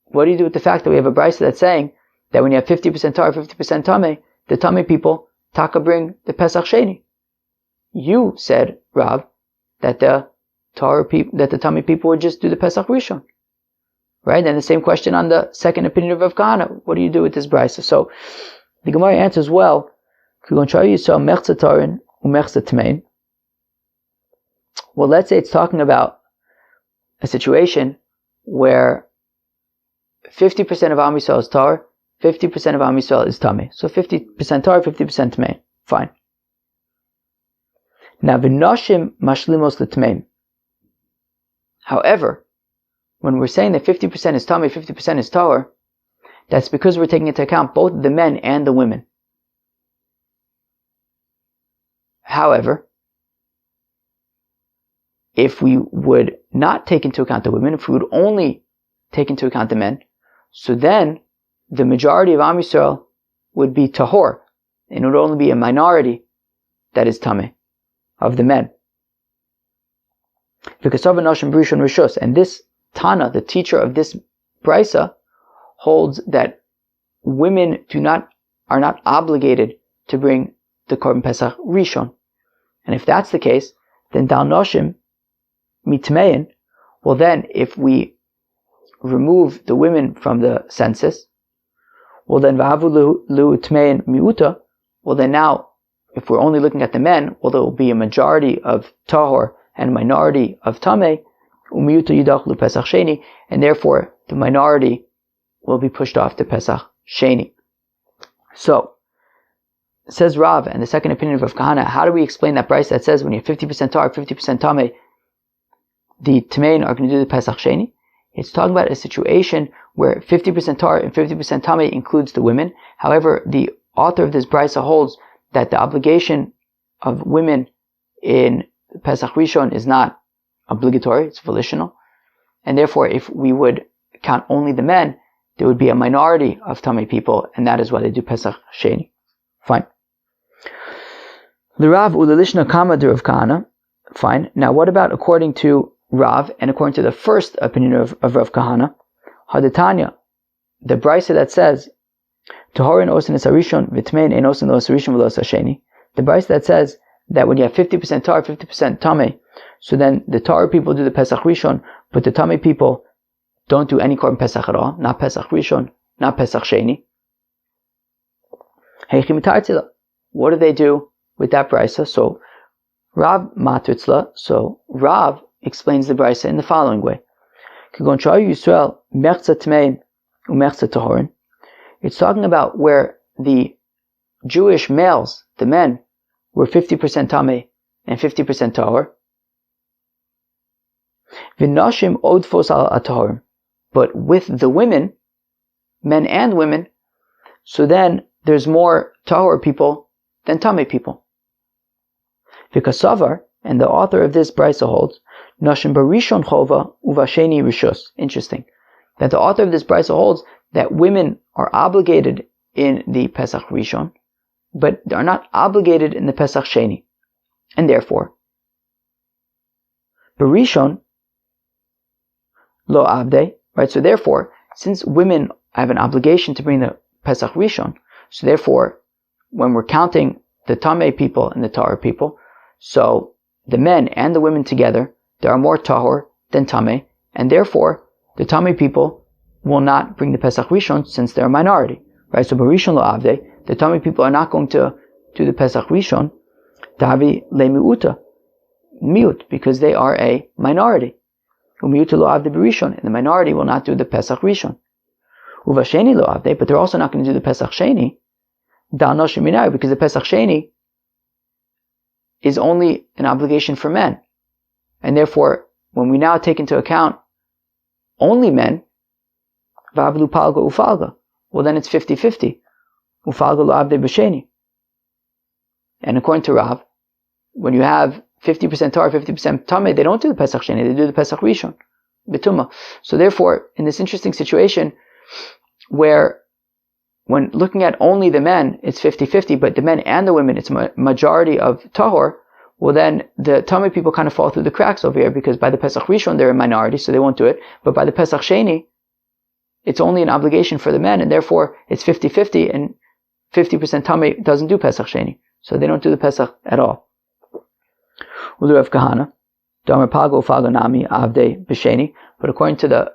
what do you do with the fact that we have a brisa that's saying that when you have 50% Torah, 50% tamay, the tamay people taka bring the Pesach Sheni? You said, Rav, that the tamay people would just do the Pesach Rishon, right? And the same question on the second opinion of Rav Kahana. What do you do with this brisa? So the Gemara answers, well, well, let's say it's talking about a situation where 50% of Am Yisrael is tahor, 50% of Am Yisrael is tamay. So 50% tahor, 50% tamay. Fine. Now, v'noshim mashlimos l'tmeim. However, when we're saying that 50% is tamay, 50% is tahor, that's because we're taking into account both the men and the women. However, if we would not take into account the women, if we would only take into account the men, so then the majority of Am Yisrael would be tahor, and it would only be a minority that is tamay of the men. And this Tana, the teacher of this brisa, holds that women are not obligated to bring the korban Pesach Rishon. And if that's the case, then Dal Noshim mitmein, well then, if we remove the women from the census, well then V'avu lu tmein miuta, well then now, if we're only looking at the men, well there will be a majority of tahor and a minority of tamay, umiuta yidach lu Pesach Sheni, and therefore the minority will be pushed off to Pesach Sheni. So, says Rav, and the second opinion of Rav Kahana, how do we explain that brisa that says when you have 50% tahor, 50% tamay, the tamein are going to do the Pesach Sheni? It's talking about a situation where 50% tahor and 50% tamay includes the women. However, the author of this brisa holds that the obligation of women in Pesach Rishon is not obligatory, it's volitional. And therefore, if we would count only the men, there would be a minority of tamay people, and that is why they do Pesach Sheni. Fine. The Rav Ulilishna Kama de Rav Kahana. Fine. Now, what about according to Rav and according to the first opinion of Rav Kahana? Hadatanya, the brisa that says Tahorin osin es harishon v'tmein ein osin lo es harishon v'lo es hasheni. The brisa that says that when you have 50% tahor, 50% tamay, so then the tahor people do the Pesach Rishon, but the tamay people don't do any korban Pesach at all, not Pesach Rishon, not Pesach Sheni. What do they do with that brisa? So Rav Matritzla, so Rav explains the brisa in the following way. It's talking about where the Jewish males, the men, were 50% tamay and 50% tahor. V'nashim odfos al atahorim. But with the women, men and women, so then there's more tahor people than tamay people. V'kasavar, and the author of this brisa holds, nashim barishon chova uvasheni rishus. Interesting. That the author of this brisa holds that women are obligated in the Pesach Rishon, but are not obligated in the Pesach Sheni. And therefore, Barishon lo abde, right? So therefore, since women have an obligation to bring the Pesach Rishon, so therefore, when we're counting the tamay people and the tahor people, so the men and the women together, there are more tahor than tamay, and therefore, the tamay people will not bring the Pesach Rishon since they're a minority, right? So Barishon Lo Avdei, the tamay people are not going to do the Pesach Rishon, Tavi Le Miuta, miut, because they are a minority. Umiuta Lo Avdei Barishon, and the minority will not do the Pesach Rishon. Uvasheni Lo Avdei, but they're also not going to do the Pesach Sheni, Dal Noshim Minayu, because the Pesach Sheni is only an obligation for men. And therefore, when we now take into account only men, Vavlu Palga Ufalga, well then it's 50-50. Ufalga Lo Avdei B'Sheni. And according to Rav, when you have 50% tahor, 50% tamay, they don't do the Pesach Sheni, they do the Pesach Rishon, B'Tumah. So therefore, in this interesting situation, where when looking at only the men, it's 50-50, but the men and the women, it's a majority of tahor, well then, the tamay people kind of fall through the cracks over here, because by the Pesach Rishon, they're a minority, so they won't do it, but by the Pesach Sheni, it's only an obligation for the men, and therefore, it's 50-50, and 50% tamay doesn't do Pesach Sheni. So they don't do the Pesach at all. Ulu Rav Kahana, Damar Pago Fago Nami Avdei B'Sheni. But according to the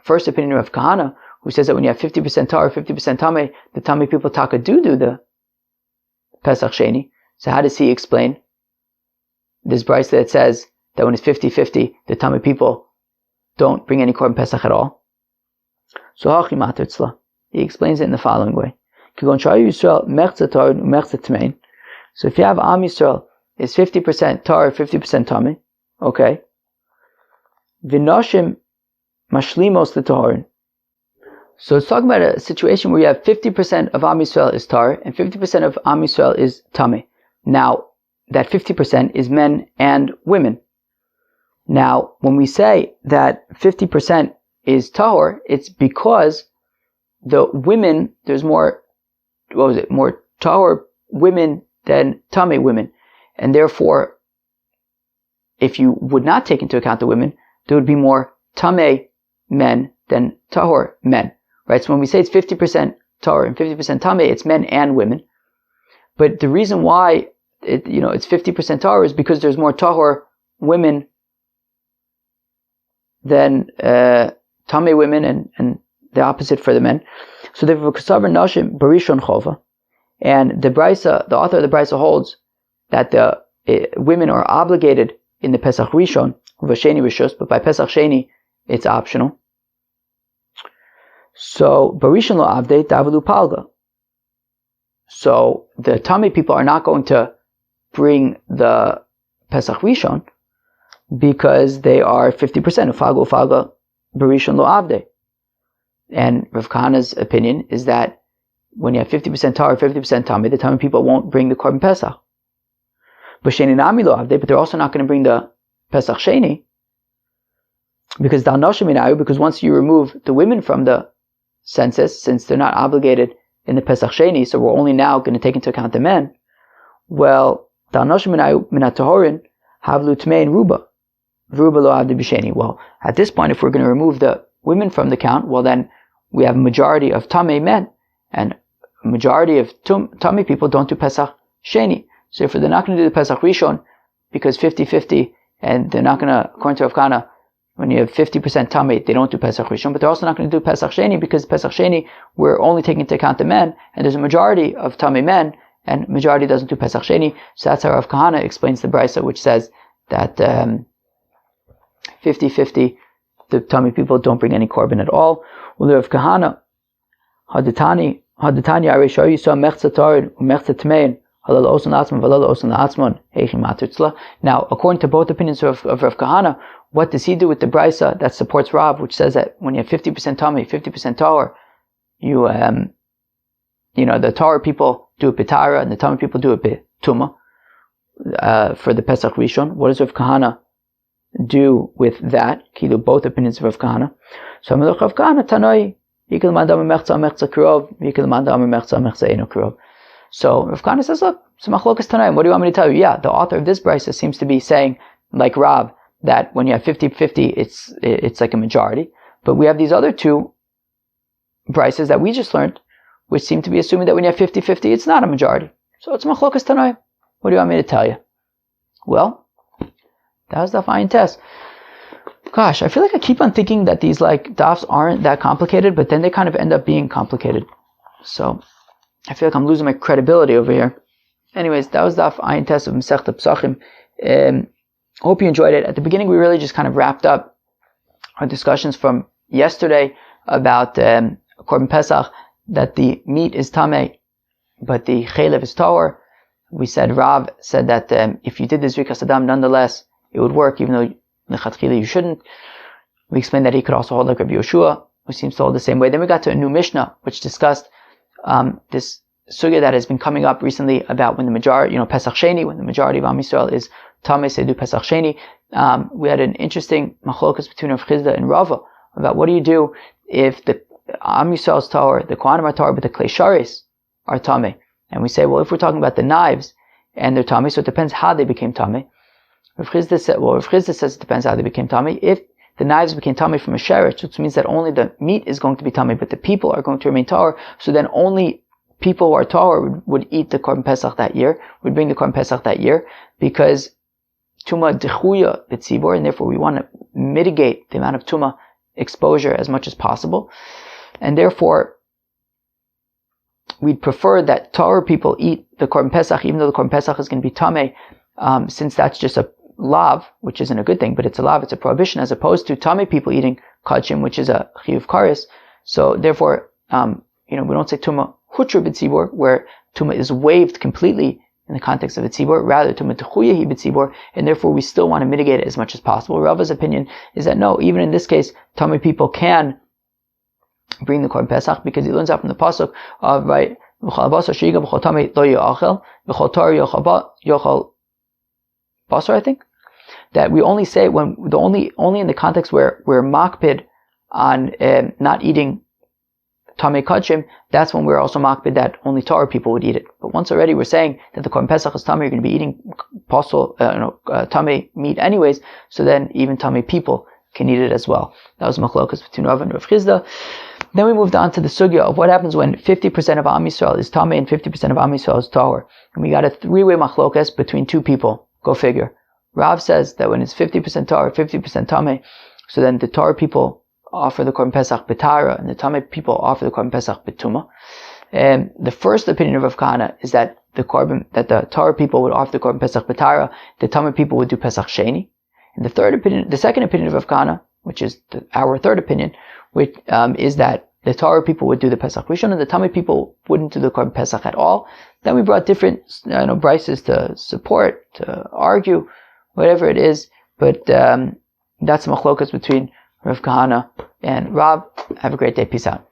first opinion of Kahana, who says that when you have 50% tahor, 50% tamay, the tamay people taka do the Pesach Sheni. So how does he explain this brayso that says that when it's 50-50, the tamay people don't bring any korban Pesach at all? So Hachi Mater Tzla. He explains it in the following way. So if you have Am Yisrael, it's 50% tahor, 50% tamay, okay? V'noshim mashlimos l'tahorin. So it's talking about a situation where you have 50% of Am Yisrael is tahor, and 50% of Am Yisrael is tamay. Now, that 50% is men and women. Now, when we say that 50% is tahor, it's because the women, there's more, more tahor women than tamay women. And therefore, if you would not take into account the women, there would be more tamay men than tahor men. Right? So when we say it's 50% tahor and 50% tamay, it's men and women. But the reason why it's 50% tahor is because there's more tahor women than tamay women, and the opposite for the men. So therefore, kasavar nashim barishon chova, and the brayso, the author of the brayso holds that the women are obligated in the Pesach Rishon, v'sheni rishus, but by Pesach Sheni it's optional. So barishon lo avdei davalu palga. So the tamay people are not going to bring the Pesach Rishon because they are 50% ufaga barishon lo avdei. And Rav Kahana's opinion is that when you have 50% tahor, 50% tamay, the tamay people won't bring the korban Pesach. But they're also not going to bring the Pesach Sheni because once you remove the women from the census, since they're not obligated in the Pesach Sheni, so we're only now going to take into account the men. Well, well, at this point, if we're going to remove the women from the count, well then we have a majority of tamay men, and a majority of tamay people don't do Pesach Sheni. So if they're not going to do the Pesach Rishon, because 50-50, and they're not going to, according to Rav Kahana, when you have 50% tamay, they don't do Pesach Rishon, but they're also not going to do Pesach Sheni, because Pesach Sheni, we're only taking into account the men, and there's a majority of tamay men, and majority doesn't do Pesach Sheni. So that's how Rav Kahana explains the brayso, which says that 50-50, the tamay people don't bring any korban at all. Well, Rav Kahana, Haditani Arisha Yisrael Mechza Tahor Mechza Tmein. Now, according to both opinions of Rav Kahana, what does he do with the brayso that supports Rav, which says that when you have 50% tamay, 50% tahor, the tahor people do it b'tara and the tamay people do it b'tumah for the Pesach Rishon? What does Rav Kahana do with that? He do both opinions of Rav Kahana. So Rav Kahana Tanoi Yikil Mandam Mechza Mechza Kirov Yikil Mandam Mechza Mechza Eno Kirov. So Rav Kahana says, look, it's machlokas tanaim. What do you want me to tell you? Yeah, the author of this brayso seems to be saying, like Rav, that when you have 50-50, it's like a majority. But we have these other two brises that we just learned, which seem to be assuming that when you have 50-50, it's not a majority. So it's machlokas tanoim. What do you want me to tell you? Well, that was the fine test. Gosh, I feel like I keep on thinking that these dafs aren't that complicated, but then they kind of end up being complicated. So I feel like I'm losing my credibility over here. Anyways, that was daf ayin test of Masechta Pesachim. Hope you enjoyed it. At the beginning, we really just kind of wrapped up our discussions from yesterday about Korban Pesach, that the meat is tamay, but the chelev is tahor. We said, Rav said that if you did the Zrikas Adam, nonetheless, it would work, even though lechatchila you shouldn't. We explained that he could also hold like Rabbi Yoshua, who seems to hold the same way. Then we got to a new Mishnah, which discussed this sugya that has been coming up recently about when the majority, Pesach Sheni, when the majority of Am Yisrael is tamay, say do Pesach Sheni. We had an interesting machlokas between Rav Chizda and Rava about what do you do if the Am Yisrael's tahor, the Kohanim are tahor, but the Klei Sharis are tamay. And we say, well, if we're talking about the knives and they're tamay, so it depends how they became tamay. Rav Chizda says it depends how they became tamay. If the knives became tamay from a sheretz, which means that only the meat is going to be tamay, but the people are going to remain tahor, so then only people who are tahor would eat the Korban Pesach that year, would bring the Korban Pesach that year, because Tuma dechuya b'tzibor, and therefore we want to mitigate the amount of Tuma exposure as much as possible. And therefore, we'd prefer that tahor people eat the Korban Pesach, even though the Korban Pesach is going to be tamay, since that's just a lav, which isn't a good thing, but it's a lav, it's a prohibition, as opposed to tamay people eating kachim, which is a chiyuv karis. So therefore, we don't say tuma hutra b'tzibor, where tuma is waived completely in the context of a tzibor, rather tuma techuyahi b'tzibor, and therefore we still want to mitigate it as much as possible. Rava's opinion is that no, even in this case, tamay people can bring the Korban Pesach, because he learns out from the pasuk of right, I think, that we only say when only in the context where we're makpid on not eating tamay kachim, that's when we're also makpid that only tahor people would eat it. But once already we're saying that the Korban Pesach is tamay, you're going to be eating tamay meat anyways, so then even tamay people can eat it as well. That was machlokas between Rav and Rav Chizda. Then we moved on to the sugya of what happens when 50% of Am Yisrael is tamay and 50% of Am Yisrael is tahor. And we got a three-way machlokas between two people. Go figure. Rav says that when it's 50% tahor, 50% tamay, so then the tahor people offer the Korban Pesach b'tara, and the tamay people offer the Korban Pesach b'tuma. And the first opinion of Rav Kahana is that the tahor people would offer the Korban Pesach b'tara, the tamay people would do Pesach Sheni. And the second opinion of Rav Kahana, which is our third opinion, which is that the tahor people would do the Pesach Rishon and the tamay people wouldn't do the Korban Pesach at all. Then we brought different brises to support, to argue, whatever it is. But that's machlokas between Rav Kahana and Rav. Have a great day. Peace out.